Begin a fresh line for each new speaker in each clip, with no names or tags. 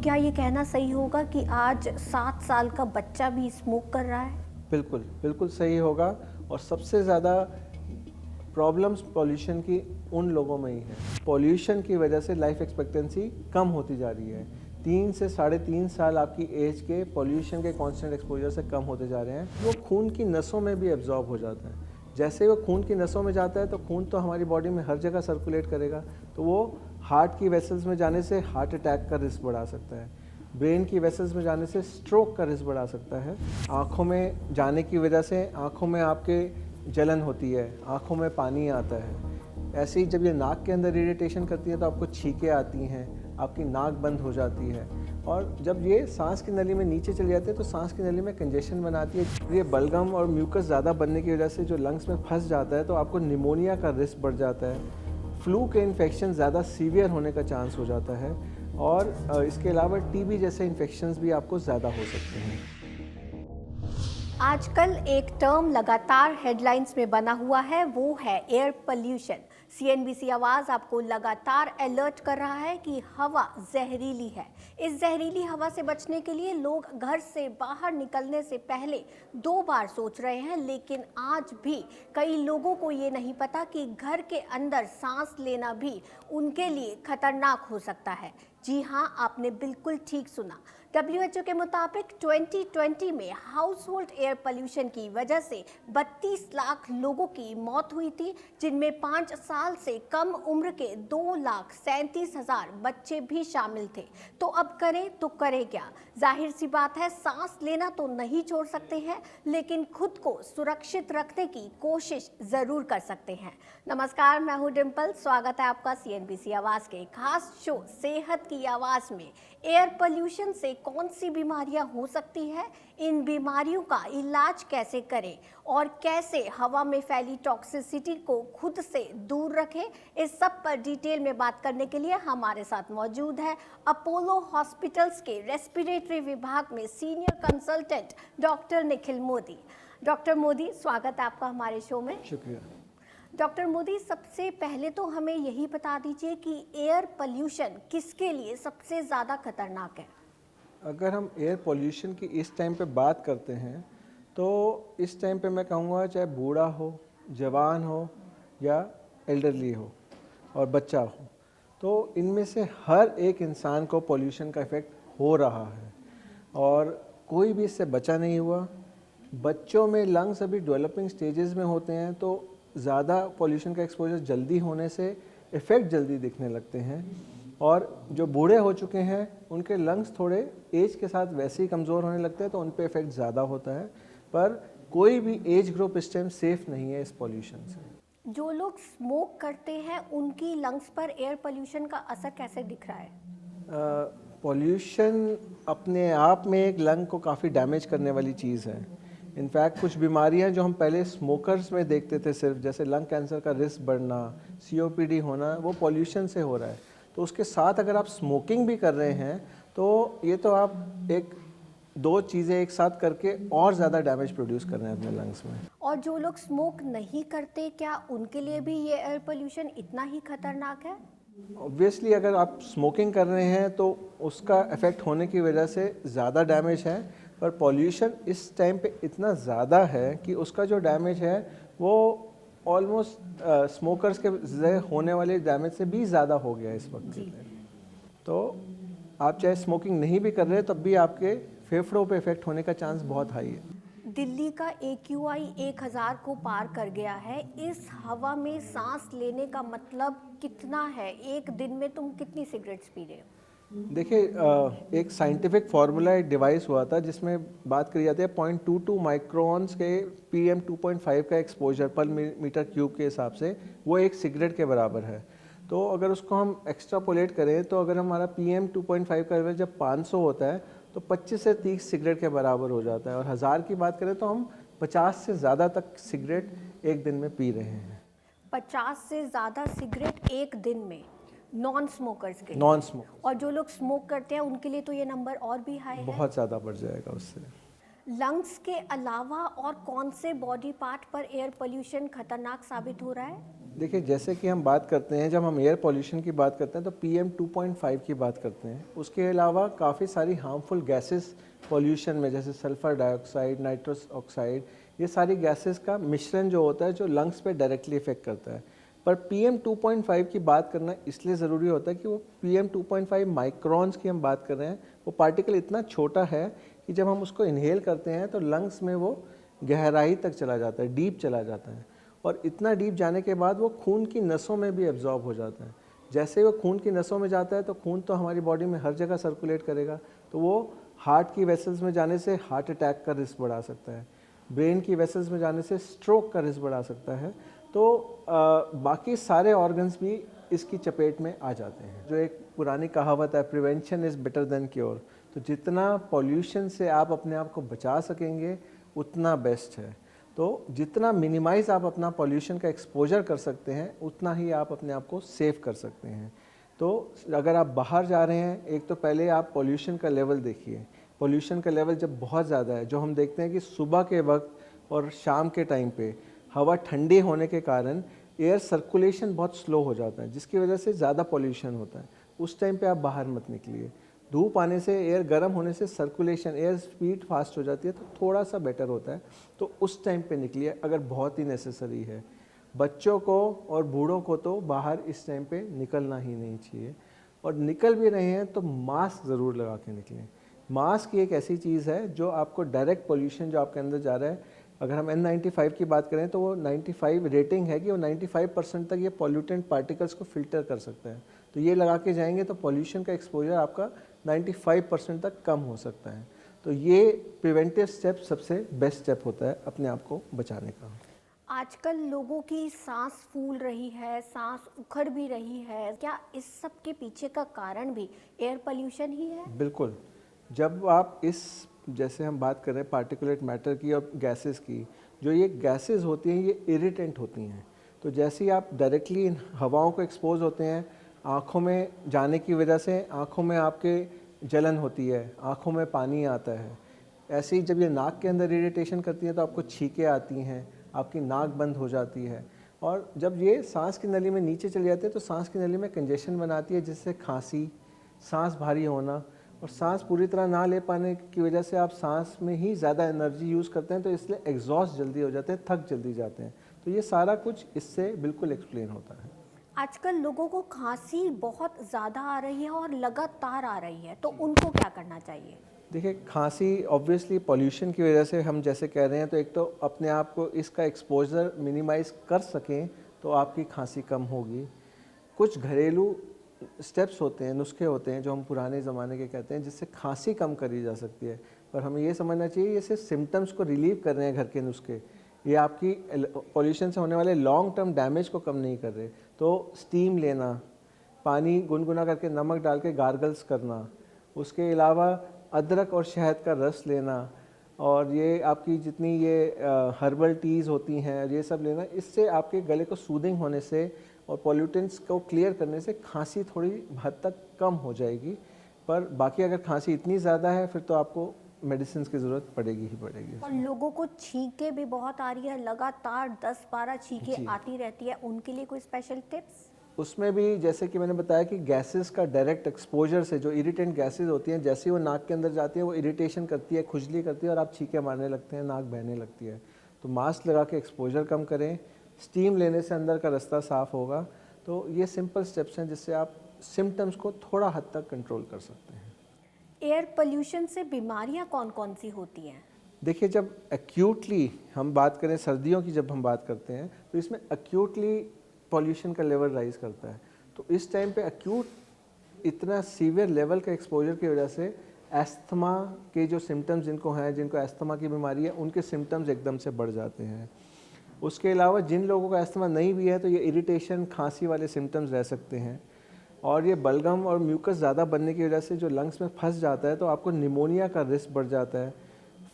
क्या ये कहना सही होगा कि आज 7 साल का बच्चा भी स्मोक कर रहा है?
बिल्कुल, बिल्कुल सही होगा। और सबसे ज़्यादा प्रॉब्लम्स पॉल्यूशन की उन लोगों में ही है। पॉल्यूशन की वजह से लाइफ एक्सपेक्टेंसी कम होती जा रही है। 3 से 3.5 साल आपकी एज के पॉल्यूशन के कांस्टेंट एक्सपोजर से कम होते जा रहे हैं। वो खून की नसों में भी एब्जॉर्ब हो जाता है। जैसे वो खून की नसों में जाता है तो खून तो हमारी बॉडी में हर जगह सर्कुलेट करेगा, तो वो हार्ट की वेसल्स में जाने से हार्ट अटैक का रिस्क बढ़ा सकता है। ब्रेन की वेसल्स में जाने से स्ट्रोक का रिस्क बढ़ा सकता है। आँखों में जाने की वजह से आँखों में आपके जलन होती है, आँखों में पानी आता है। ऐसे ही जब ये नाक के अंदर इरिटेशन करती है तो आपको छींकें आती हैं, आपकी नाक बंद हो जाती है। और जब ये सांस की नली में नीचे चली जाती है तो सांस की नली में कंजेशन बनाती है। ये बलगम और म्यूकस ज़्यादा बनने की वजह से जो लंग्स में फंस जाता है तो आपको निमोनिया का रिस्क बढ़ जाता है। फ्लू के इन्फेक्शन ज़्यादा सीवियर होने का चांस हो जाता है। और इसके अलावा टीबी जैसे इन्फेक्शंस भी आपको ज़्यादा हो सकते हैं।
आजकल एक टर्म लगातार हेडलाइंस में बना हुआ है, वो है एयर पोल्यूशन। सीएनबीसी आवाज आपको लगातार अलर्ट कर रहा है कि हवा जहरीली है। इस जहरीली हवा से बचने के लिए लोग घर से बाहर निकलने से पहले 2 बार सोच रहे हैं, लेकिन आज भी कई लोगों को ये नहीं पता कि घर के अंदर सांस लेना भी उनके लिए खतरनाक हो सकता है। जी हाँ, आपने बिल्कुल ठीक सुना। WHO के मुताबिक 2020 में हाउस होल्ड एयर पोल्यूशन की वजह से 32 लाख लोगों की मौत हुई थी, जिनमें 5 साल से कम उम्र के 2,37,000 बच्चे भी शामिल थे। तो अब करें तो करें क्या? जाहिर सी बात है, सांस लेना तो नहीं छोड़ सकते हैं, लेकिन खुद को सुरक्षित रखने की कोशिश जरूर कर सकते हैं। नमस्कार, मैं हूँ डिम्पल। स्वागत है आपका सीएनबीसी आवाज के खास शो सेहत की आवाज में। एयर पोल्यूशन से कौन सी बीमारियां हो सकती है, इन बीमारियों का इलाज कैसे करें और कैसे हवा में फैली टॉक्सिसिटी को खुद से दूर रखें, इस सब पर डिटेल में बात करने के लिए हमारे साथ मौजूद है अपोलो हॉस्पिटल्स के रेस्पिरेटरी विभाग में senior consultant doctor Nikhil Modi. Doctor Modi, स्वागत है आपका हमारे शो में।
शुक्रिया।
डॉक्टर मोदी, सबसे पहले तो हमें यही बता दीजिए कि एयर पोल्यूशन किसके लिए सबसे ज़्यादा खतरनाक है?
अगर हम एयर पोल्यूशन की इस टाइम पे बात करते हैं तो इस टाइम पे मैं कहूँगा चाहे बूढ़ा हो, जवान हो या एल्डरली हो और बच्चा हो, तो इनमें से हर एक इंसान को पोल्यूशन का इफ़ेक्ट हो रहा है और कोई भी इससे बचा नहीं हुआ। बच्चों में लंग्स अभी डेवलपिंग स्टेजेस में होते हैं तो ज़्यादा पोल्यूशन का एक्सपोजर जल्दी होने से इफ़ेक्ट जल्दी दिखने लगते हैं। और जो बूढ़े हो चुके हैं उनके लंग्स थोड़े एज के साथ वैसे ही कमज़ोर होने लगते हैं तो उन पे इफ़ेक्ट ज़्यादा होता है। पर कोई भी एज ग्रुप इस टाइम सेफ़ नहीं है इस पोल्यूशन से।
जो लोग स्मोक करते हैं उनकी लंग्स पर एयर पोल्यूशन का असर कैसे दिख रहा है?
पोल्यूशन अपने आप में एक लंग को काफ़ी डैमेज करने वाली चीज़ है। इनफैक्ट कुछ बीमारियां जो हम पहले स्मोकर्स में देखते थे सिर्फ, जैसे लंग कैंसर का रिस्क बढ़ना, COPD होना, वो पोल्यूशन से हो रहा है। तो उसके साथ अगर आप स्मोकिंग भी कर रहे हैं तो ये तो आप एक दो चीज़ें एक साथ करके और ज़्यादा डैमेज प्रोड्यूस कर रहे हैं अपने लंग्स में।
और जो लोग स्मोक नहीं करते, क्या उनके लिए भी ये एयर पोल्यूशन इतना ही खतरनाक है?
ऑब्वियसली अगर आप स्मोकिंग कर रहे हैं तो उसका इफ़ेक्ट होने की वजह से ज़्यादा डैमेज है, पर पॉल्यूशन इस टाइम पे इतना ज़्यादा है कि उसका जो डैमेज है वो ऑलमोस्ट स्मोकर्स के ज़रिए होने वाले डैमेज से भी ज़्यादा हो गया इस वक्त
जी।
पे। तो आप चाहे स्मोकिंग नहीं भी कर रहे तब भी आपके फेफड़ों पे इफ़ेक्ट होने का चांस बहुत हाई है।
दिल्ली का AQI 1000 को पार कर गया है। इस हवा में सांस लेने का मतलब कितना है? एक दिन में तुम कितनी सिगरेट्स पी रहे हो?
देखिए, एक साइंटिफिक फार्मूला, एक डिवाइस हुआ था जिसमें बात करी जाती है 0.22 माइक्रोन्स के PM 2.5 का एक्सपोजर पर मीटर क्यूब के हिसाब से वो एक सिगरेट के बराबर है। तो अगर उसको हम एक्स्ट्रापोलेट करें तो अगर हमारा PM 2.5 का लेवल जब 500 होता है तो 25 से 30 सिगरेट के बराबर हो जाता है। और 1000 की बात करें तो हम 50 से ज़्यादा तक सिगरेट एक दिन में पी रहे हैं।
50 से ज़्यादा सिगरेट एक दिन में, नॉन स्मोकर्स के लिए।
नॉन स्मोक
और जो लोग स्मोक करते हैं उनके लिए तो ये नंबर और भी हाई है।
बहुत ज़्यादा बढ़ जाएगा उससे।
लंग्स के अलावा और कौन से बॉडी पार्ट पर एयर पोल्यूशन खतरनाक साबित हो रहा है?
देखिए, जैसे कि हम बात करते हैं, जब हम एयर पॉल्यूशन की बात करते हैं तो PM 2.5 की बात करते हैं। उसके अलावा काफ़ी सारी हार्मफुल गैसेस पॉल्यूशन में, जैसे सल्फ़र डाइऑक्साइड, नाइट्रस ऑक्साइड, ये सारी गैसेस का मिश्रण जो होता है, जो लंग्स पे डायरेक्टली इफेक्ट करता है। पर PM 2.5 की बात करना इसलिए ज़रूरी होता है कि वो PM 2.5 माइक्रॉन्स की हम बात कर रहे हैं। वो पार्टिकल इतना छोटा है कि जब हम उसको इनहेल करते हैं तो लंग्स में वो गहराई तक चला जाता है, डीप चला जाता है, और इतना डीप जाने के बाद वो खून की नसों में भी एब्जॉर्ब हो जाता है। जैसे ही वो खून की नसों में जाता है तो खून तो हमारी बॉडी में हर जगह सर्कुलेट करेगा, तो वो हार्ट की वेसल्स में जाने से हार्ट अटैक का रिस्क बढ़ा सकता है, ब्रेन की वेसल्स में जाने से स्ट्रोक का रिस्क बढ़ा सकता है। तो बाकी सारे ऑर्गन्स भी इसकी चपेट में आ जाते हैं। जो एक पुरानी कहावत है, prevention is better than cure, तो जितना पॉल्यूशन से आप अपने आप को बचा सकेंगे उतना बेस्ट है। तो जितना मिनिमाइज आप अपना पॉल्यूशन का एक्सपोजर कर सकते हैं उतना ही आप अपने आप को सेव कर सकते हैं। तो अगर आप बाहर जा रहे हैं, एक तो पहले आप पॉल्यूशन का लेवल देखिए। पॉल्यूशन का लेवल जब बहुत ज़्यादा है, जो हम देखते हैं कि सुबह के वक्त और शाम के टाइम पे हवा ठंडी होने के कारण एयर सर्कुलेशन बहुत स्लो हो जाता है, जिसकी वजह से ज़्यादा पॉल्यूशन होता है। उस टाइम पे आप बाहर मत निकलिए। धूप आने से, एयर गर्म होने से सर्कुलेशन, एयर स्पीड फास्ट हो जाती है, तो थोड़ा सा बेटर होता है। तो उस टाइम पे निकलिए अगर बहुत ही नेसेसरी है। बच्चों को और बूढ़ों को तो बाहर इस टाइम पे निकलना ही नहीं चाहिए, और निकल भी रहे हैं तो मास्क ज़रूर लगा के निकलें। मास्क एक ऐसी चीज़ है जो आपको डायरेक्ट पोल्यूशन जो आपके अंदर जा रहा है, अगर हम N95 की बात करें तो वो 95 रेटिंग है कि वो 95% तक ये पॉल्यूटेंट पार्टिकल्स को फिल्टर कर सकता है। तो ये लगा के जाएंगे तो पॉल्यूशन का एक्सपोजर आपका 95% तक कम हो सकता है। तो ये प्रिवेंटिव स्टेप सबसे बेस्ट स्टेप होता है अपने आप को बचाने का।
आजकल लोगों की सांस फूल रही है, सांस उखड़ भी रही है, क्या इस सब के पीछे का कारण भी एयर पोल्यूशन ही है?
बिल्कुल। जब आप इस, जैसे हम बात कर रहे हैं पार्टिकुलेट मैटर की और गैसेस की, जो ये गैसेस होती हैं ये इरिटेंट होती हैं। तो जैसे ही आप डायरेक्टली इन हवाओं को एक्सपोज होते हैं, आँखों में जाने की वजह से आँखों में आपके जलन होती है, आँखों में पानी आता है। ऐसे ही जब ये नाक के अंदर इरिटेशन करती है तो आपको छींकें आती हैं, आपकी नाक बंद हो जाती है, और जब ये सांस की नली में नीचे चली जाती है तो सांस की नली में कंजेशन बनाती है, जिससे खांसी, सांस भारी होना, और सांस पूरी तरह ना ले पाने की वजह से आप सांस में ही ज़्यादा एनर्जी यूज़ करते हैं, तो इसलिए एग्जॉस्ट जल्दी हो जाते हैं, थक जल्दी जाते हैं। तो ये सारा कुछ इससे बिल्कुल एक्सप्लेन होता है।
आजकल लोगों को खांसी बहुत ज़्यादा आ रही है और लगातार आ रही है, तो उनको क्या करना चाहिए?
देखिए, खांसी ऑब्वियसली पॉल्यूशन की वजह से हम जैसे कह रहे हैं, तो एक तो अपने आप को इसका एक्सपोजर मिनिमाइज़ कर सकें तो आपकी खांसी कम होगी। कुछ घरेलू स्टेप्स होते हैं, नुस्खे होते हैं जो हम पुराने ज़माने के कहते हैं, जिससे खांसी कम करी जा सकती है। पर हमें ये समझना चाहिए ये सिर्फ सिम्टम्स को रिलीव कर रहे हैं घर के नुस्खे, ये आपकी पॉल्यूशन से होने वाले लॉन्ग टर्म डैमेज को कम नहीं कर रहे। तो स्टीम लेना, पानी गुनगुना करके नमक डाल के गार्गल्स करना, उसके अलावा अदरक और शहद का रस लेना, और ये आपकी जितनी ये हर्बल टीज़ होती हैं ये सब लेना, इससे आपके गले को सूदिंग होने से और पॉल्यूटेंट्स को क्लियर करने से खांसी थोड़ी हद तक कम हो जाएगी। पर बाकी अगर खांसी इतनी ज़्यादा है फिर तो आपको मेडिसिन की ज़रूरत पड़ेगी ही पड़ेगी।
और लोगों को छींकें भी बहुत आ रही है, लगातार 10-12 छींकें आती रहती है, उनके लिए कोई स्पेशल टिप्स?
उसमें भी जैसे कि मैंने बताया कि गैसेस का डायरेक्ट एक्सपोजर से जो इरिटेंट गैसेस होती हैं, जैसे ही वो नाक के अंदर जाती है वो इरिटेशन करती है, खुजली करती है, और आप छींकें मारने लगते हैं, नाक बहने लगती है। तो मास्क लगा के एक्सपोजर कम करें, स्टीम लेने से अंदर का रास्ता साफ़ होगा। तो ये सिंपल स्टेप्स हैं जिससे आप सिम्टम्स को थोड़ा हद तक कंट्रोल कर सकते हैं।
एयर पोल्यूशन से बीमारियां कौन कौन सी होती हैं?
देखिए, जब एक्यूटली हम बात करें, सर्दियों की जब हम बात करते हैं तो इसमें एक्यूटली पॉल्यूशन का लेवल राइज करता है। तो इस टाइम पे एक्यूट इतना सीवियर लेवल का एक्सपोजर की वजह से एस्थमा के जो सिम्टम्स जिनको हैं, जिनको एस्थमा की बीमारी है, उनके सिम्टम्स एकदम से बढ़ जाते हैं। उसके अलावा जिन लोगों का एस्थमा नहीं भी है तो ये इरिटेशन, खांसी वाले सिम्टम्स रह सकते हैं। और ये बलगम और म्यूकस ज़्यादा बनने की वजह से जो लंग्स में फंस जाता है तो आपको निमोनिया का रिस्क बढ़ जाता है।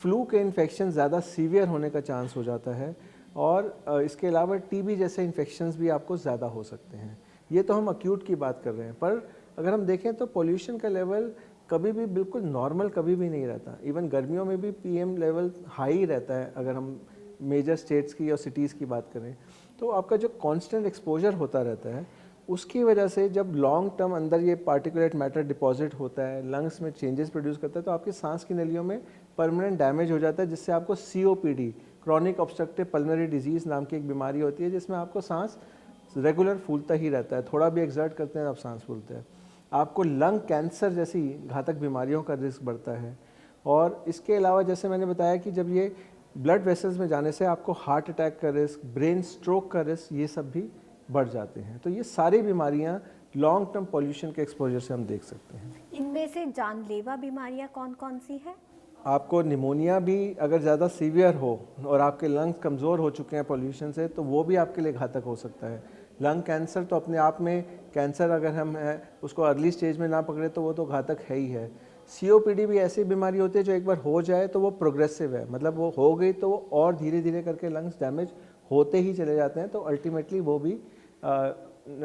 फ्लू के इन्फेक्शन ज़्यादा सीवियर होने का चांस हो जाता है, और इसके अलावा टीबी जैसे इन्फेक्शंस भी आपको ज़्यादा हो सकते हैं। ये तो हम एक्यूट की बात कर रहे हैं, पर अगर हम देखें तो पोल्यूशन का लेवल कभी भी बिल्कुल नॉर्मल कभी भी नहीं रहता। इवन गर्मियों में भी PM लेवल हाई रहता है अगर हम मेजर स्टेट्स की और सिटीज़ की बात करें। तो आपका जो कांस्टेंट एक्सपोजर होता रहता है उसकी वजह से जब लॉन्ग टर्म अंदर ये पार्टिकुलेट मैटर डिपॉजिट होता है, लंग्स में चेंजेस प्रोड्यूस करता है, तो आपकी सांस की नलियों में परमानेंट डैमेज हो जाता है, जिससे आपको COPD, chronic obstructive pulmonary disease नाम की एक बीमारी होती है, जिसमें आपको सांस रेगुलर फूलता ही रहता है, थोड़ा भी एक्सर्ट करते हैं आप सांस फूलते हैं। आपको लंग कैंसर जैसी घातक बीमारियों का रिस्क बढ़ता है। और इसके अलावा जैसे मैंने बताया कि जब ये ब्लड वेसल्स में जाने से आपको हार्ट अटैक का रिस्क, ब्रेन स्ट्रोक का रिस्क, ये सब भी बढ़ जाते हैं। तो ये सारी बीमारियां लॉन्ग टर्म पॉल्यूशन के एक्सपोजर से हम देख सकते हैं।
इनमें से जानलेवा बीमारियां कौन कौन सी हैं?
आपको निमोनिया भी अगर ज़्यादा सीवियर हो और आपके लंग्स कमज़ोर हो चुके हैं पॉल्यूशन से, तो वो भी आपके लिए घातक हो सकता है। लंग कैंसर तो अपने आप में कैंसर अगर हम है उसको अर्ली स्टेज में ना पकड़े तो वो तो घातक है ही है। COPD भी ऐसी बीमारी होती है जो एक बार हो जाए तो वो प्रोग्रेसिव है, मतलब वो हो गई तो वो और धीरे धीरे करके लंग्स डैमेज होते ही चले जाते हैं, तो अल्टीमेटली वो भी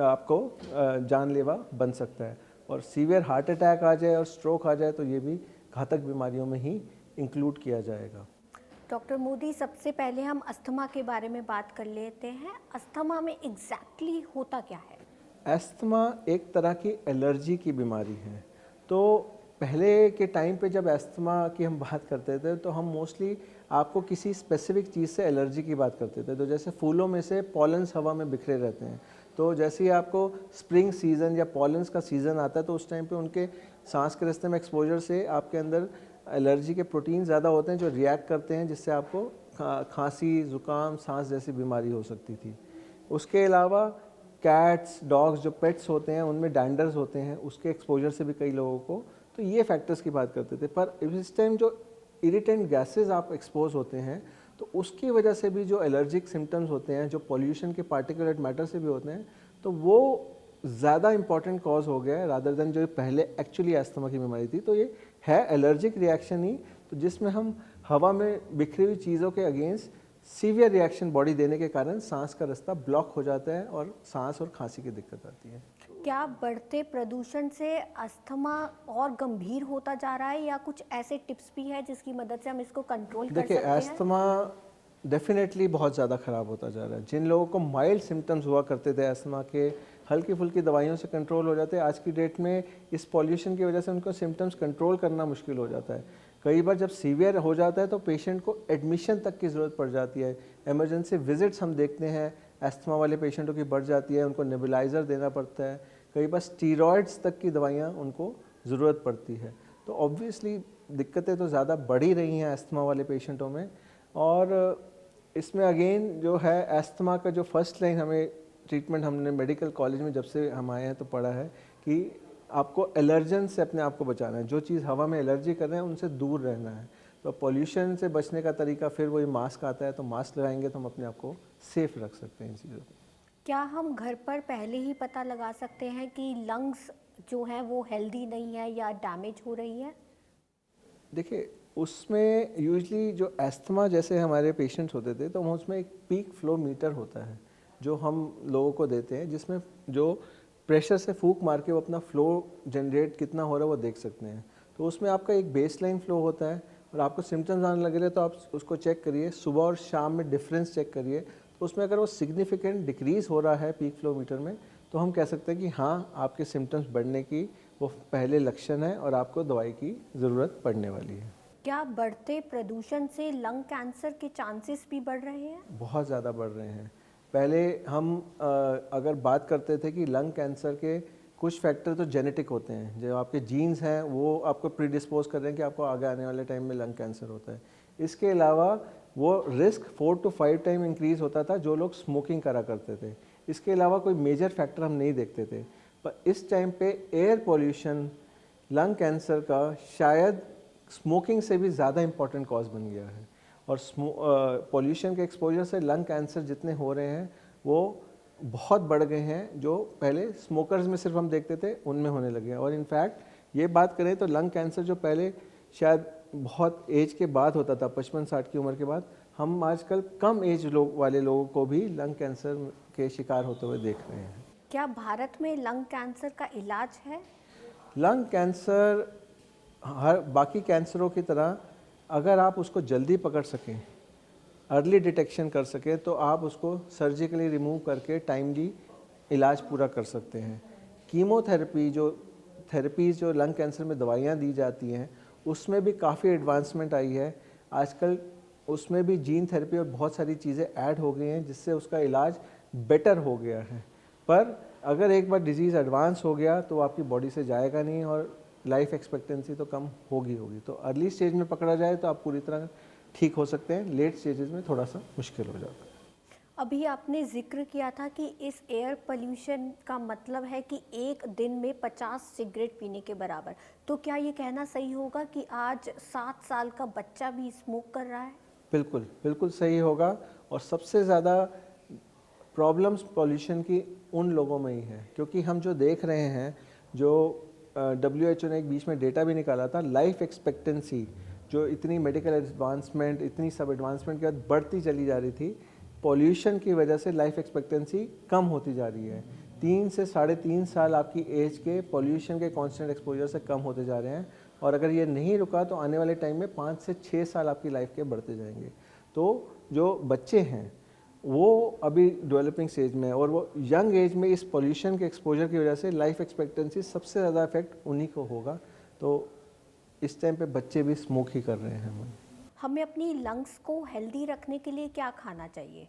आपको जानलेवा बन सकता है। और सीवियर हार्ट अटैक आ जाए और स्ट्रोक आ जाए तो ये भी घातक बीमारियों में ही इंक्लूड किया जाएगा।
डॉक्टर मोदी, सबसे पहले हम अस्थमा के बारे में बात कर लेते हैं। अस्थमा में एग्जैक्टली होता क्या है?
अस्थमा एक तरह की एलर्जी की बीमारी है। तो पहले के टाइम पे जब अस्थमा की हम बात करते थे तो हम मोस्टली आपको किसी स्पेसिफिक चीज़ से एलर्जी की बात करते थे। तो जैसे फूलों में से पॉलन्स हवा में बिखरे रहते हैं, तो जैसे ही आपको स्प्रिंग सीज़न या पॉलन्स का सीज़न आता है तो उस टाइम पे उनके सांस के रास्ते में एक्सपोजर से आपके अंदर एलर्जी के प्रोटीन ज़्यादा होते हैं जो रिएक्ट करते हैं, जिससे आपको खांसी, ज़ुकाम, सांस जैसी बीमारी हो सकती थी। उसके अलावा कैट्स, डॉग्स जो पेट्स होते हैं उनमें डैंडर्स होते हैं, उसके एक्सपोजर से भी कई लोगों को, तो ये फैक्टर्स की बात करते थे। पर इस टाइम जो इरिटेंट गैसेस आप एक्सपोज होते हैं तो उसकी वजह से भी जो एलर्जिक सिम्टम्स होते हैं, जो पॉल्यूशन के पार्टिकुलेट मैटर से भी होते हैं, तो वो ज़्यादा इंपॉर्टेंट कॉज हो गया है रादर देन जो पहले एक्चुअली अस्थमा की बीमारी थी। तो ये है एलर्जिक रिएक्शन ही, तो जिसमें हम हवा में बिखरी हुई चीज़ों के अगेंस्ट सीवियर रिएक्शन बॉडी देने के कारण सांस का रास्ता ब्लॉक हो जाता है और सांस और खांसी की दिक्कत आती है।
क्या बढ़ते प्रदूषण से अस्थमा और गंभीर होता जा रहा है, या कुछ ऐसे टिप्स भी है जिसकी मदद से हम इसको कंट्रोल कर सकते हैं?
देखिए, अस्थमा डेफिनेटली बहुत ज़्यादा ख़राब होता जा रहा है। जिन लोगों को माइल्ड सिम्टम्स हुआ करते थे अस्थमा के, हल्की फुल्की दवाइयों से कंट्रोल हो जाते हैं, आज की डेट में इस पॉल्यूशन की वजह से उनको सिम्टम्स कंट्रोल करना मुश्किल हो जाता है। कई बार जब सीवियर हो जाता है तो पेशेंट को एडमिशन तक की ज़रूरत पड़ जाती है। इमरजेंसी विजिट्स हम देखते हैं अस्थमा वाले पेशेंटों की बढ़ जाती है, उनको नेबुलाइज़र देना पड़ता है, कई बार स्टीरॉयड्स तक की दवाइयाँ उनको ज़रूरत पड़ती है। तो ऑब्वियसली दिक्कतें तो ज़्यादा बढ़ ही रही हैं अस्थमा वाले पेशेंटों में। और इसमें अगेन जो है अस्थमा का जो फर्स्ट लाइन हमें ट्रीटमेंट हमने मेडिकल कॉलेज में जब से हम आए हैं तो पढ़ा है कि आपको एलर्जन से अपने आप को बचाना है। जो चीज़ हवा में एलर्जी कर रहे हैं उनसे दूर रहना है। तो पॉल्यूशन से बचने का तरीका फिर वही मास्क आता है, तो मास्क लगाएंगे तो हम अपने आप को सेफ रख सकते हैं इन चीज़ों को।
क्या हम घर पर पहले ही पता लगा सकते हैं कि लंग्स जो हैं वो हेल्दी नहीं है या डैमेज हो रही है?
देखिए, उसमें यूजली जो अस्थमा जैसे हमारे पेशेंट्स होते थे तो उसमें एक पीक फ्लो मीटर होता है जो हम लोगों को देते हैं, जिसमें जो प्रेशर से फूंक मार के वो अपना फ्लो जनरेट कितना हो रहा है वो देख सकते हैं। तो उसमें आपका एक बेसलाइन फ्लो होता है और आपको सिम्टम्स आने लगे तो आप उसको चेक करिए, सुबह और शाम में डिफरेंस चेक करिए। तो उसमें अगर वो सिग्निफिकेंट डिक्रीज़ हो रहा है पीक फ्लो मीटर में, तो हम कह सकते हैं कि हाँ, आपके सिम्टम्स बढ़ने की वो पहले लक्षण है और आपको दवाई की ज़रूरत पड़ने वाली है।
क्या बढ़ते प्रदूषण से लंग कैंसर के चांसेस भी बढ़ रहे हैं?
बहुत ज़्यादा बढ़ रहे हैं। पहले हम अगर बात करते थे कि लंग कैंसर के कुछ फैक्टर तो जेनेटिक होते हैं, जो आपके जीन्स हैं वो आपको प्रीडिस्पोज कर रहे हैं कि आपको आगे आने वाले टाइम में लंग कैंसर होता है। इसके अलावा वो रिस्क 4 to 5 टाइम इंक्रीज़ होता था जो लोग स्मोकिंग करा करते थे। इसके अलावा कोई मेजर फैक्टर हम नहीं देखते थे, पर इस टाइम पे एयर पॉल्यूशन लंग कैंसर का शायद स्मोकिंग से भी ज़्यादा इम्पॉर्टेंट कॉज बन गया है। और पॉल्यूशन के एक्सपोजर से लंग कैंसर जितने हो रहे हैं वो बहुत बढ़ गए हैं, जो पहले स्मोकर्स में सिर्फ हम देखते थे उनमें होने लगे हैं। और इनफैक्ट ये बात करें तो लंग कैंसर जो पहले शायद बहुत एज के बाद होता था, 55-60 की उम्र के बाद, हम आजकल कम एज वाले लोगों को भी लंग कैंसर के शिकार होते हुए देख रहे हैं।
क्या भारत में लंग कैंसर का इलाज है?
लंग कैंसर हर बाकी कैंसरों की तरह अगर आप उसको जल्दी पकड़ सकें अर्ली डिटेक्शन कर सके तो आप उसको सर्जिकली रिमूव करके टाइमली इलाज पूरा कर सकते हैं। कीमोथेरेपी थेरेपीज़ जो लंग कैंसर में दवाइयाँ दी जाती हैं उसमें भी काफ़ी एडवांसमेंट आई है आजकल। उसमें भी जीन थेरेपी और बहुत सारी चीज़ें ऐड हो गई हैं जिससे उसका इलाज बेटर हो गया है। पर अगर एक बार डिजीज़ एडवांस हो गया तो वो आपकी बॉडी से जाएगा नहीं और लाइफ एक्सपेक्टेंसी तो कम होगी। तो अर्ली स्टेज में पकड़ा जाए तो आप पूरी तरह ठीक हो सकते हैं, लेट स्टेजेस में थोड़ा सा मुश्किल हो जाता है।
अभी आपने जिक्र किया था कि इस एयर पोल्यूशन का मतलब है कि एक दिन में 50 सिगरेट पीने के बराबर। तो क्या ये कहना सही होगा कि आज 7 साल का बच्चा भी स्मोक कर रहा है?
बिल्कुल, बिल्कुल सही होगा। और सबसे ज़्यादा प्रॉब्लम्स पॉल्यूशन की उन लोगों में ही है, क्योंकि हम जो देख रहे हैं, जो WHO ने एक बीच में डेटा भी निकाला था, लाइफ एक्सपेक्टेंसी जो इतनी मेडिकल एडवांसमेंट, इतनी सब एडवांसमेंट के बाद बढ़ती चली जा रही थी, पॉल्यूशन की वजह से लाइफ एक्सपेक्टेंसी कम होती जा रही है। 3 से 3.5 साल आपकी एज के पॉल्यूशन के कांस्टेंट एक्सपोजर से कम होते जा रहे हैं। और अगर ये नहीं रुका तो आने वाले टाइम में 5 से 6 साल आपकी लाइफ के बढ़ते जाएंगे। तो जो बच्चे हैं वो अभी डेवलपिंग स्टेज में है और वो यंग एज में इस पॉल्यूशन के एक्सपोजर की वजह से लाइफ एक्सपेक्टेंसी सबसे ज़्यादा इफेक्ट उन्हीं को होगा। तो इस टाइम पे बच्चे भी स्मोक ही कर रहे हैं।
हमें अपनी लंग्स को हेल्दी रखने के लिए क्या खाना चाहिए?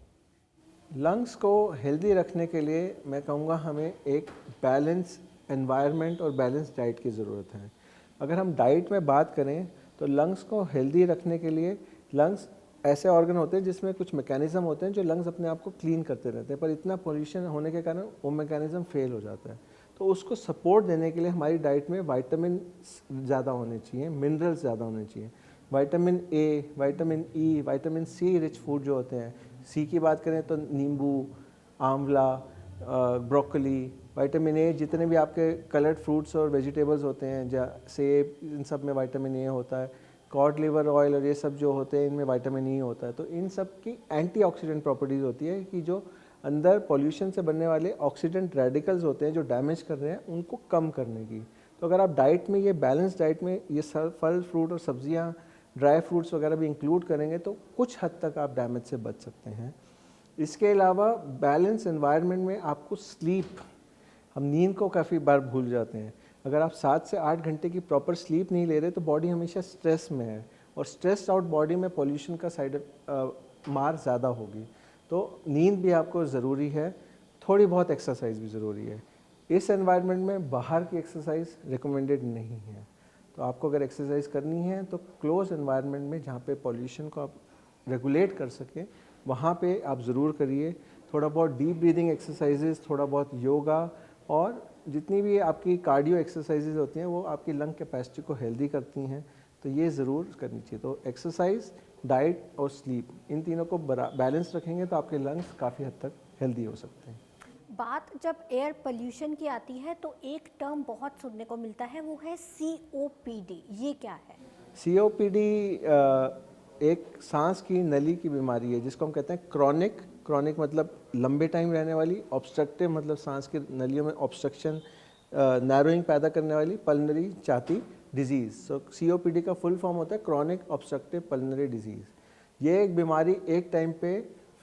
लंग्स को हेल्दी रखने के लिए मैं कहूँगा हमें एक बैलेंस एनवायरनमेंट और बैलेंस डाइट की ज़रूरत है। अगर हम डाइट में बात करें तो लंग्स को हेल्दी रखने के लिए, लंग्स ऐसे ऑर्गन होते हैं जिसमें कुछ मैकेनिज़्म होते हैं जो लंग्स अपने आप को क्लीन करते रहते हैं, पर इतना पोल्यूशन होने के कारण वो मैकेनिज़्म फेल हो जाता है। तो उसको सपोर्ट देने के लिए हमारी डाइट में विटामिन ज़्यादा होने चाहिए, मिनरल्स ज़्यादा होने चाहिए। Vitamin A, vitamin E, vitamin C rich food जो होते हैं, सी की बात करें तो नींबू, आंवला, ब्रोकली। विटामिन ए जितने भी आपके कलर्ड फ्रूट्स और वेजिटेबल्स होते हैं, सेब, इन सब में विटामिन ए होता है। कॉड लिवर ऑयल और ये सब जो होते हैं इनमें विटामिन ई होता है। तो इन सब की एंटीऑक्सीडेंट प्रॉपर्टीज़ होती है कि जो अंदर पॉल्यूशन से बनने वाले ऑक्सीडेंट रेडिकल्स होते हैं जो डैमेज कर रहे हैं उनको कम करने की। तो अगर आप डाइट में ये बैलेंस डाइट में ये फल, फ्रूट और सब्जियाँ, ड्राई फ्रूट्स वगैरह भी इंक्लूड करेंगे तो कुछ हद तक आप डैमेज से बच सकते हैं। इसके अलावा बैलेंस एनवायरनमेंट में आपको स्लीप, हम नींद को काफ़ी बार भूल जाते हैं। अगर आप 7 से 8 घंटे की प्रॉपर स्लीप नहीं ले रहे तो बॉडी हमेशा स्ट्रेस में है और स्ट्रेस्ड आउट बॉडी में पॉल्यूशन का मार ज़्यादा होगी। तो नींद भी आपको ज़रूरी है, थोड़ी बहुत एक्सरसाइज भी ज़रूरी है। इस एनवायरनमेंट में बाहर की एक्सरसाइज रिकमेंडेड नहीं है। तो आपको अगर एक्सरसाइज करनी है तो क्लोज एनवायरनमेंट में जहाँ पे पॉल्यूशन को आप रेगुलेट कर सकें वहाँ पे आप ज़रूर करिए। थोड़ा बहुत डीप ब्रीदिंग एक्सरसाइजेस, थोड़ा बहुत योगा और जितनी भी आपकी कार्डियो एक्सरसाइजेज होती हैं वो आपकी लंग कैपेसिटी को हेल्दी करती हैं, तो ये ज़रूर करनी चाहिए। तो एक्सरसाइज, डाइट और स्लीप, इन तीनों को बैलेंस रखेंगे तो आपके लंग्स काफ़ी हद तक हेल्दी हो सकते हैं।
बात जब एयर पोल्यूशन की आती है तो एक टर्म बहुत सुनने को मिलता है, वो है COPD। ये क्या है?
COPD एक सांस की नली की बीमारी है जिसको हम कहते हैं क्रॉनिक मतलब लंबे टाइम रहने वाली, ऑब्स्ट्रक्टिव मतलब सांस की नलियों में ऑब्स्ट्रक्शन, नैरोइंग पैदा करने वाली पल्मोनरी छाती डिजीज़। सो COPD का फुल फॉर्म होता है क्रॉनिक ऑब्स्ट्रक्टिव पल्मोनरी डिजीज़। ये एक बीमारी एक टाइम पे,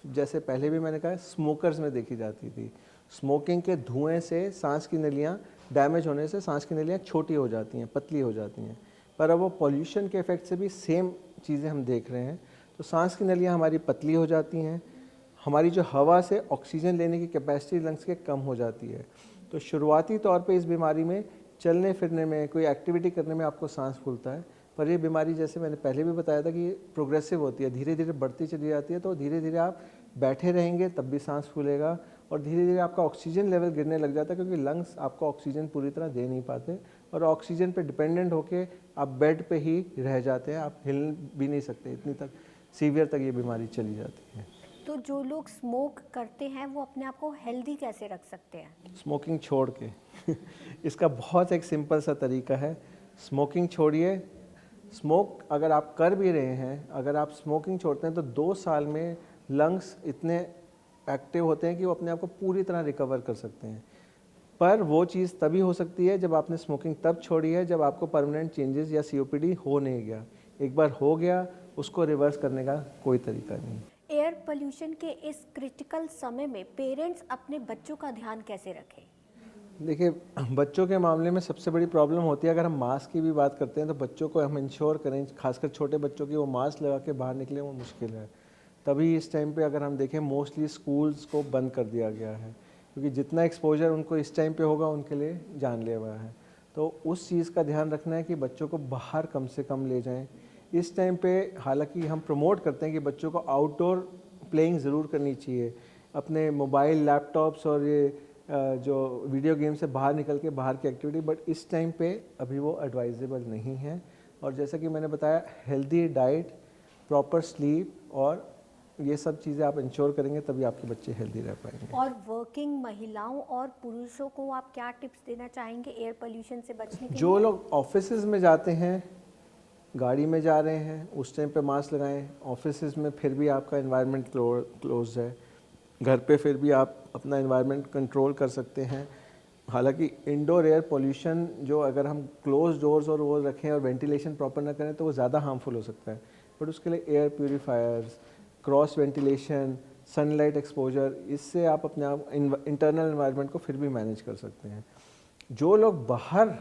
जैसे पहले भी मैंने कहा, स्मोकर्स में देखी जाती थी। स्मोकिंग के धुएं से सांस की नलियाँ डैमेज होने से सांस की नलियाँ छोटी हो जाती हैं, पतली हो जाती हैं। पर अब वो पॉल्यूशन के इफेक्ट से भी सेम चीज़ें हम देख रहे हैं। तो सांस की नलियाँ हमारी पतली हो जाती हैं, हमारी जो हवा से ऑक्सीजन लेने की कैपेसिटी लंग्स के कम हो जाती है। तो शुरुआती तौर पे इस बीमारी में चलने फिरने में, कोई एक्टिविटी करने में आपको सांस फूलता है, पर ये बीमारी जैसे मैंने पहले भी बताया था कि ये प्रोग्रेसिव होती है, धीरे धीरे बढ़ती चली जाती है। तो धीरे धीरे आप बैठे रहेंगे तब भी सांस फूलेगा और धीरे धीरे आपका ऑक्सीजन लेवल गिरने लग जाता है, क्योंकि लंग्स आपको ऑक्सीजन पूरी तरह दे नहीं पाते और ऑक्सीजन पे डिपेंडेंट होके आप बेड पे ही रह जाते हैं, आप हिल भी नहीं सकते, इतनी तक सीवियर तक ये बीमारी चली जाती है।
तो जो लोग स्मोक करते हैं वो अपने आप को हेल्दी कैसे रख सकते हैं?
स्मोकिंग छोड़ के इसका बहुत एक सिंपल सा तरीका है, स्मोकिंग छोड़िए। स्मोक अगर आप कर भी रहे हैं, अगर आप स्मोकिंग छोड़ते हैं तो 2 साल में लंग्स इतने एक्टिव होते हैं कि वो अपने आप को पूरी तरह रिकवर कर सकते हैं। पर वो चीज़ तभी हो सकती है जब आपने स्मोकिंग तब छोड़ी है जब आपको परमानेंट चेंजेस या COPD हो नहीं गया। एक बार हो गया, उसको रिवर्स करने का कोई तरीका नहीं।
पोल्यूशन के इस क्रिटिकल समय में पेरेंट्स अपने बच्चों का ध्यान कैसे रखें?
देखिए, बच्चों के मामले में सबसे बड़ी प्रॉब्लम होती है, अगर हम मास्क की भी बात करते हैं तो बच्चों को हम इंश्योर करें, खासकर छोटे बच्चों की, वो मास्क लगा के बाहर निकले वो मुश्किल है। तभी इस टाइम पे अगर हम देखें मोस्टली स्कूल्स को बंद कर दिया गया है, क्योंकि जितना एक्सपोजर उनको इस टाइम पे होगा उनके लिए जानलेवा है। तो उस चीज़ का ध्यान रखना है कि बच्चों को बाहर कम से कम ले जाएं। इस टाइम पे हालांकि हम प्रमोट करते हैं कि बच्चों को आउटडोर प्लेइंग ज़रूर करनी चाहिए, अपने मोबाइल, लैपटॉप्स और ये जो वीडियो गेम से बाहर निकल के बाहर की एक्टिविटी, बट इस टाइम पे अभी वो एडवाइजेबल नहीं है। और जैसा कि मैंने बताया, हेल्दी डाइट, प्रॉपर स्लीप और ये सब चीज़ें आप इंश्योर करेंगे तभी आपके बच्चे हेल्दी रह पाएंगे।
और वर्किंग महिलाओं और पुरुषों को आप क्या टिप्स देना चाहेंगे एयर पोल्यूशन से बचने के लिए?
जो लोग ऑफिसेज में जाते हैं, गाड़ी में जा रहे हैं, उस टाइम पे मास्क लगाएं। ऑफिसेज में फिर भी आपका एनवायरनमेंट क्लोज है, घर पे फिर भी आप अपना एनवायरनमेंट कंट्रोल कर सकते हैं। हालांकि इंडोर एयर पोल्यूशन जो अगर हम क्लोज डोर्स और वो रखें और वेंटिलेशन प्रॉपर ना करें तो वो ज़्यादा हार्मफुल हो सकता है। बट उसके लिए air purifiers, cross ventilation, sunlight exposure, इससे आप अपने आप इंटरनल एनवायरनमेंट को फिर भी मैनेज कर सकते हैं। जो लोग बाहर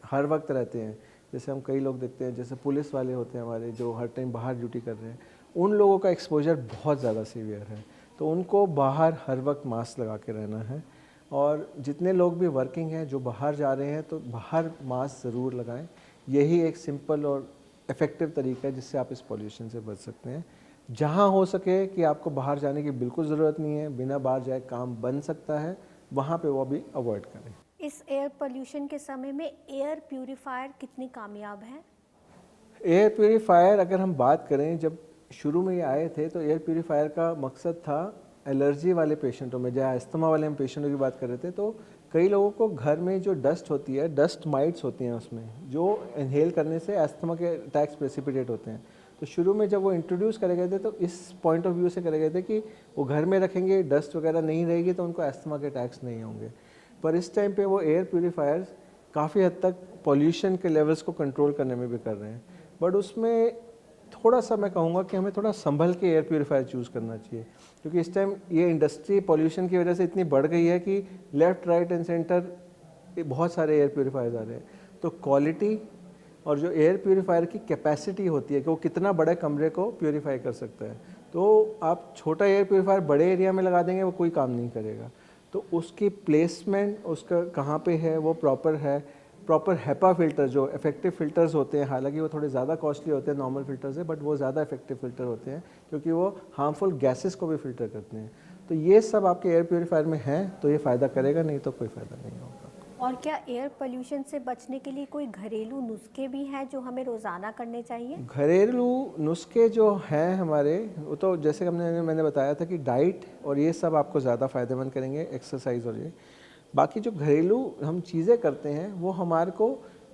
हर वक्त रहते हैं, जैसे हम कई लोग देखते हैं, जैसे पुलिस वाले होते हैं हमारे जो हर टाइम बाहर ड्यूटी कर रहे हैं, उन लोगों का एक्सपोजर बहुत ज़्यादा सीवियर है। तो उनको बाहर हर वक्त मास्क लगा के रहना है। और जितने लोग भी वर्किंग हैं जो बाहर जा रहे हैं तो बाहर मास्क ज़रूर लगाएं। यही एक सिंपल और इफ़ेक्टिव तरीका है जिससे आप इस पॉल्यूशन से बच सकते हैं। जहाँ हो सके कि आपको बाहर जाने की बिल्कुल ज़रूरत नहीं है, बिना बाहर जाए काम बन सकता है, वहाँ पे वो भी अवॉइड करें।
इस एयर पोल्यूशन के समय में एयर प्यूरीफायर कितनी कामयाब है?
एयर प्यूरीफायर अगर हम बात करें, जब शुरू में ये आए थे तो एयर प्यूरीफायर का मकसद था एलर्जी वाले पेशेंटों में, जहाँ अस्थमा वाले हम पेशेंटों की बात कर रहे थे, तो कई लोगों को घर में जो डस्ट होती है, डस्ट माइट्स होती हैं उसमें, जो इनहेल करने से अस्थमा के अटैक्स प्रेसिपिटेट होते हैं। तो शुरू में जब वो इंट्रोड्यूस करे गए थे तो इस पॉइंट ऑफ व्यू से करे गए थे कि वो घर में रखेंगे, डस्ट वगैरह नहीं रहेगी तो उनको अस्थमा के अटैक्स नहीं होंगे। पर इस टाइम पे वो एयर प्यूरीफायर्स काफ़ी हद तक पॉल्यूशन के लेवल्स को कंट्रोल करने में भी कर रहे हैं। बट उसमें थोड़ा सा मैं कहूँगा कि हमें थोड़ा संभल के एयर प्यूरीफायर चूज़ करना चाहिए, क्योंकि इस टाइम ये इंडस्ट्री पॉल्यूशन की वजह से इतनी बढ़ गई है कि लेफ़्ट, राइट एंड सेंटर बहुत सारे एयर प्यूरीफायर्स आ रहे हैं। तो क्वालिटी और जो एयर प्यूरीफायर की कैपेसिटी होती है कि वो कितना बड़े कमरे को प्यूरीफाई कर सकता है, तो आप छोटा एयर प्यूरीफायर बड़े एरिया में लगा देंगे वो कोई काम नहीं करेगा। तो उसकी प्लेसमेंट उसका कहाँ पे है वो प्रॉपर है। प्रॉपर हेपा फिल्टर जो इफेक्टिव फ़िल्टर्स होते हैं, हालांकि वो थोड़े ज़्यादा कॉस्टली होते हैं नॉर्मल फ़िल्टर से, बट वो ज़्यादा इफेक्टिव फ़िल्टर होते हैं क्योंकि वो हार्मफुल गैसेस को भी फ़िल्टर करते हैं। तो ये सब आपके एयर प्यूरीफायर में है तो ये फ़ायदा करेगा, नहीं तो कोई फ़ायदा नहीं होगा।
और क्या एयर पोल्यूशन से बचने के लिए कोई घरेलू नुस्खे भी हैं जो हमें रोज़ाना करने चाहिए?
घरेलू नुस्खे जो हैं हमारे, वो तो जैसे मैंने बताया था कि डाइट और ये सब आपको ज़्यादा फ़ायदेमंद करेंगे, एक्सरसाइज और ये। बाकी जो घरेलू हम चीज़ें करते हैं वो हमारे को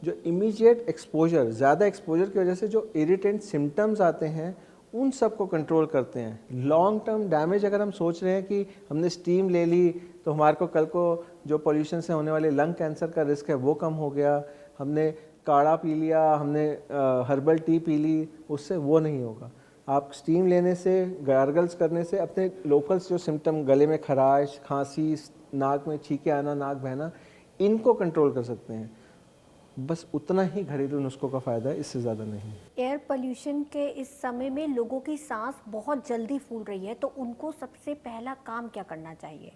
जो इमीडिएट एक्सपोजर, ज़्यादा एक्सपोजर की वजह से जो इरिटेंट सिम्टम्स आते हैं उन सब को कंट्रोल करते हैं। लॉन्ग टर्म डैमेज अगर हम सोच रहे हैं कि हमने स्टीम ले ली तो हमारे को कल को जो पोल्यूशन से होने वाले लंग कैंसर का रिस्क है वो कम हो गया, हमने काढ़ा पी लिया, हमने हर्बल टी पी ली, उससे वो नहीं होगा। आप स्टीम लेने से, गार्गल्स करने से अपने लोकल्स जो सिम्टम, गले में खराश, खांसी, नाक में छींके आना, नाक बहना, इनको कंट्रोल कर सकते हैं। बस उतना ही घरेलू नुस्खों का फ़ायदा है, इससे ज़्यादा नहीं।
एयर पोल्यूशन के इस समय में लोगों की सांस बहुत जल्दी फूल रही है, तो उनको सबसे पहला काम क्या करना चाहिए?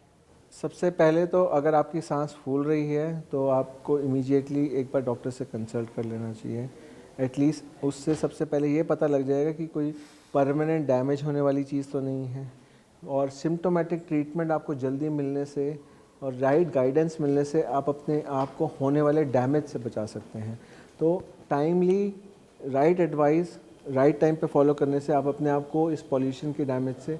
सबसे पहले तो अगर आपकी सांस फूल रही है तो आपको इमीडिएटली एक बार डॉक्टर से कंसल्ट कर लेना चाहिए। एटलीस्ट उससे सबसे पहले ये पता लग जाएगा कि कोई परमानेंट डैमेज होने वाली चीज़ तो नहीं है। और सिम्टोमेटिक ट्रीटमेंट आपको जल्दी मिलने से और राइट गाइडेंस मिलने से आप अपने आप को होने वाले डैमेज से बचा सकते हैं। तो timely right advice right time पे फॉलो करने से आप अपने आप को इस पॉल्यूशन के डैमेज से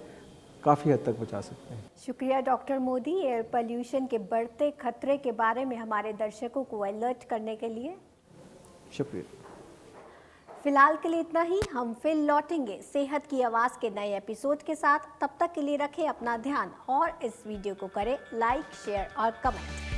काफ़ी हद तक बचा सकते हैं।
शुक्रिया डॉक्टर मोदी, एयर पोल्यूशन के बढ़ते खतरे के बारे में हमारे दर्शकों को अलर्ट करने के लिए।
शुक्रिया।
फिलहाल के लिए इतना ही। हम फिर लौटेंगे सेहत की आवाज़ के नए एपिसोड के साथ। तब तक के लिए रखें अपना ध्यान और इस वीडियो को करें लाइक, शेयर और कमेंट।